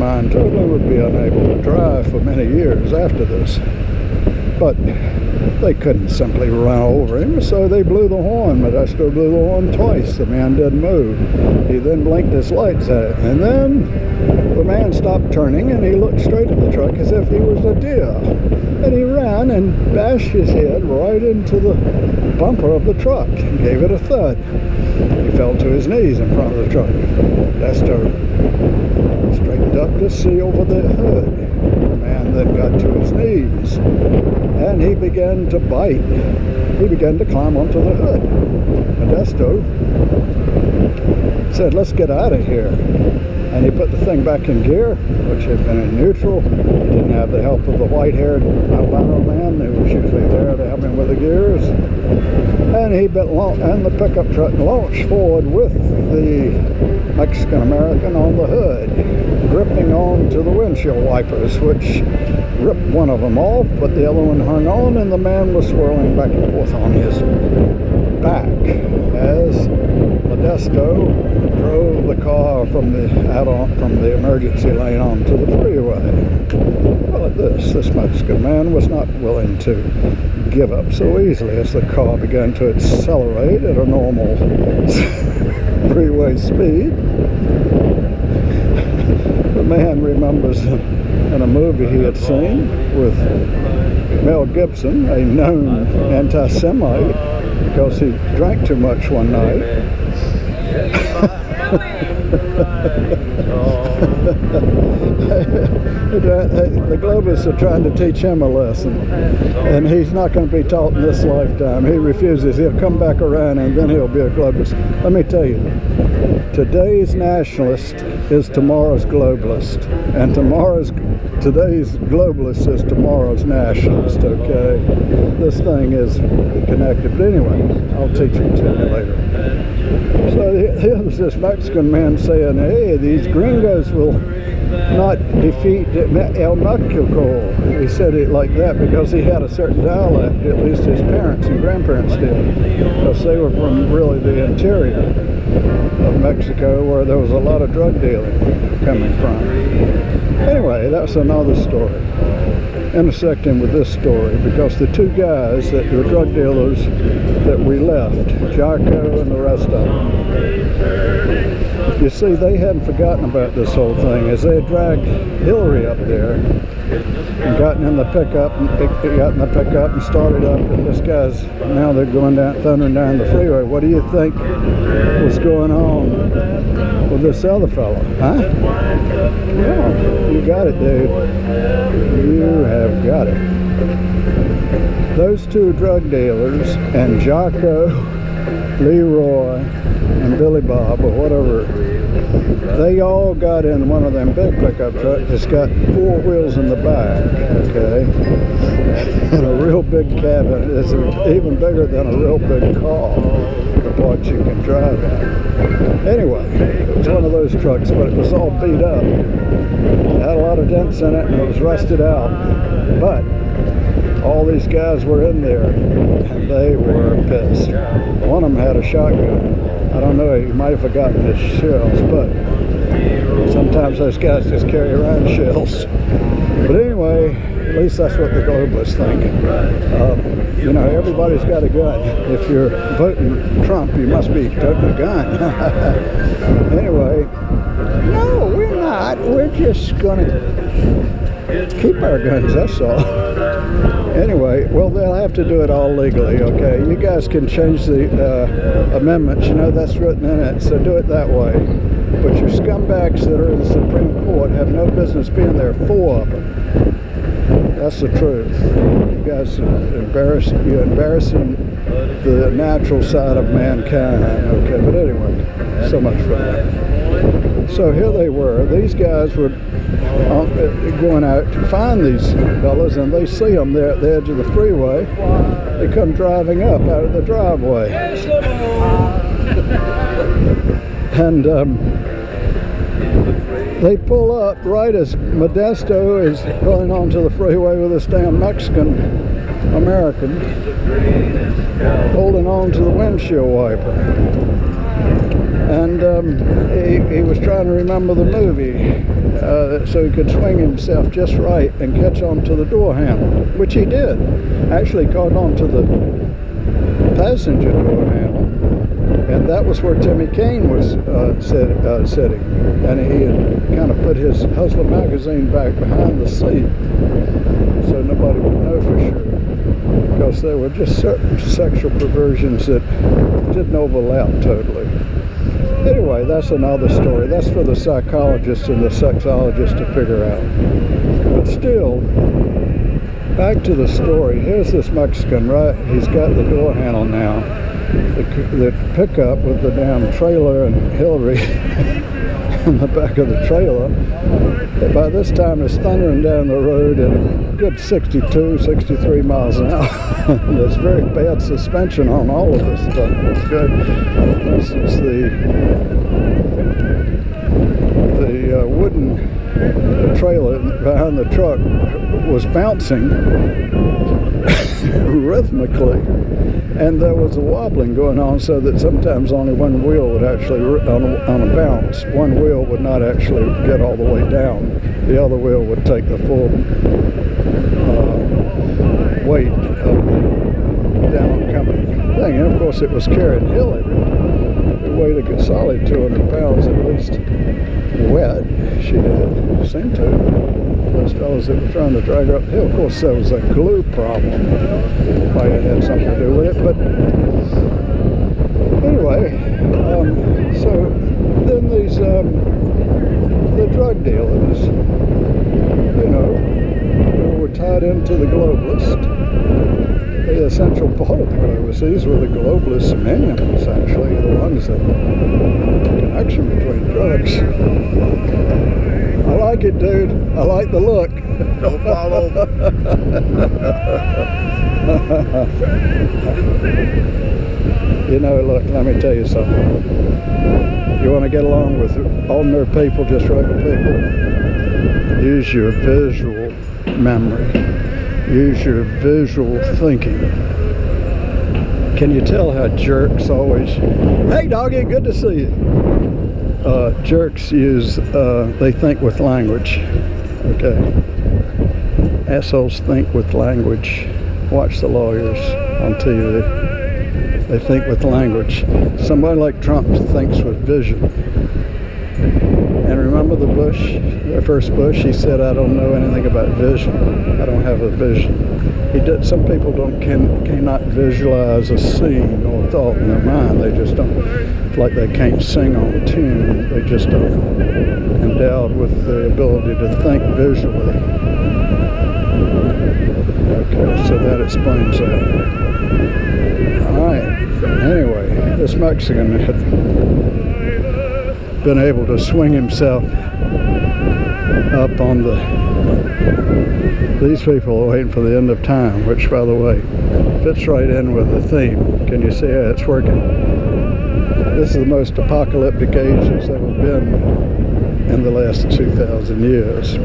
mine totally would be unable to drive for many years after this. But they couldn't simply run over him, so they blew the horn. Modesto blew the horn twice. The man didn't move. He then blinked his lights at it, and then the man stopped turning and he looked straight at the truck as if he was a deer. And he ran and bashed his head right into the bumper of the truck and gave it a thud. He fell to his knees in front of the truck. Modesto straightened up to see over the hood. The man then got to his knees and he began to bite. He began to climb onto the hood. Modesto said, "Let's get out of here." And he put the thing back in gear, which had been in neutral. He didn't have the help of the white-haired albino man who was usually there to help him with the gears. And the pickup truck launched forward with the Mexican-American on the hood, gripping on to the windshield wipers, which ripped one of them off, but the other one hung on, and the man was swirling back and forth on his back as Modesto drove the car from the emergency lane onto the freeway. Well, at this Mexican man was not willing to give up so easily as the car began to accelerate at a normal freeway speed. The man remembers in a movie he had seen with Mel Gibson, a known anti-Semite, because he drank too much one night. The globalists are trying to teach him a lesson, and he's not going to be taught in this lifetime. He refuses. He'll come back around and then he'll be a globalist. Let me tell you, today's nationalist is tomorrow's globalist, and today's globalist is tomorrow's nationalist, okay? This thing is connected. But anyway, I'll teach it to you later. So here's this Mexican man saying, "Hey, these gringos will not defeat El Mexico." He said it like that because he had a certain dialect, at least his parents and grandparents did, because they were from really the interior of Mexico where there was a lot of drug dealing coming from. Anyway, that's another story. Intersecting with this story, because the two guys that were drug dealers that we left, Jocko and the rest of them, you see, they hadn't forgotten about this whole thing as they had dragged Hillary up there and gotten in the pickup and started up, and this guy's, now they're going down, thundering down the freeway. What do you think was going on with this other fellow, huh? Yeah, you got it, dude. You have got it. Those two drug dealers and Jocko, Leroy, and Billy Bob, or whatever, they all got in one of them big pickup trucks that's got 4 wheels in the back, okay? And a real big cabin. It's even bigger than a real big car, the parts you can drive in. Anyway, it was one of those trucks, but it was all beat up. It had a lot of dents in it and it was rusted out. But all these guys were in there and they were pissed. One of them had a shotgun. I don't know, he might have forgotten his shells, but sometimes those guys just carry around shells. But anyway, at least that's what the globalists think. You know, everybody's got a gun. If you're voting Trump, you must be toting a gun. Anyway, no, we're not. We're just going to keep our guns, that's all. Anyway, well, they'll have to do it all legally, okay? You guys can change the amendments, you know, that's written in it, so do it that way. But your scumbags that are in the Supreme Court have no business being there, 4 of them. That's the truth. You guys are embarrassing the natural side of mankind, okay? But anyway, so much for that. So here they were. These guys were going out to find these fellas, and they see them there at the edge of the freeway. They come driving up out of the driveway. And they pull up right as Modesto is going onto the freeway with this damn Mexican American holding on to the windshield wiper. And he was trying to remember the movie so he could swing himself just right and catch onto the door handle, which he did. Actually caught onto the passenger door handle, and that was where Timmy Kane was sitting. And he had kind of put his Hustler magazine back behind the seat so nobody would know for sure, because there were just certain sexual perversions that didn't overlap totally. Anyway, that's another story. That's for the psychologist and the sexologist to figure out. But still, back to the story. Here's this Mexican, right? He's got the door handle now. The pickup with the damn trailer and Hillary in the back of the trailer. By this time, it's thundering down the road at a good 62, 63 miles an hour. There's very bad suspension on all of this stuff. Okay. This is the wooden trailer behind the truck was bouncing rhythmically, and there was a wobbling going on, so that sometimes only one wheel would actually, on a bounce, one wheel would not actually get all the way down. The other wheel would take the full weight of the downcoming thing. And of course it was carrying Hillary. It weighed a good solid 200 pounds at least. Wet, she did, seemed to. Those fellas that were trying to drag her uphill. Of course, there was a glue problem. Might have had something to do with it, but anyway, so then these, the drug dealers, you know, who were tied into the globalist, the essential part of the globalists. These were the globalist minions, actually, the ones that the connection between drugs. I like it, dude. I like the look. Don't follow. You know, look, let me tell you something. You want to get along with ordinary people, just regular people? Use your visual memory. Use your visual thinking. Can you tell how jerks always, hey doggy, good to see you. Jerks use, they think with language, okay? Assholes think with language. Watch the lawyers on TV. They think with language. Somebody like Trump thinks with vision. And remember the Bush, the first Bush, he said, I don't know anything about vision. I don't have a vision. He did, some people cannot visualize a scene or thought in their mind. They just don't, like they can't sing on a tune. They just are endowed with the ability to think visually. Okay, so that explains that. All right, anyway, this Mexican had been able to swing himself up on these people are waiting for the end of time, which, by the way, fits right in with the theme. Can you see how it's working? This is the most apocalyptic age there's ever been in the last 2,000 years.